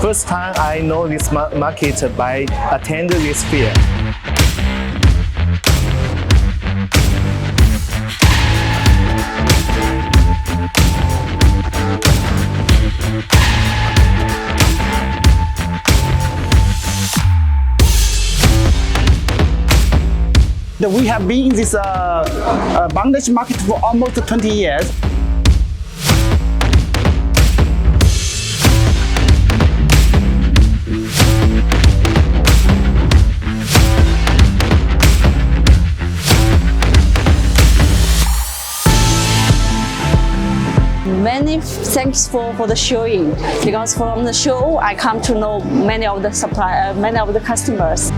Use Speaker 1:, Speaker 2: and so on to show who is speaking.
Speaker 1: First time I know this market by attending this fair.
Speaker 2: We have been in this Bangladesh market for almost 20 years.
Speaker 3: Many thanks for the showing, because from the show I come to know many of the customers.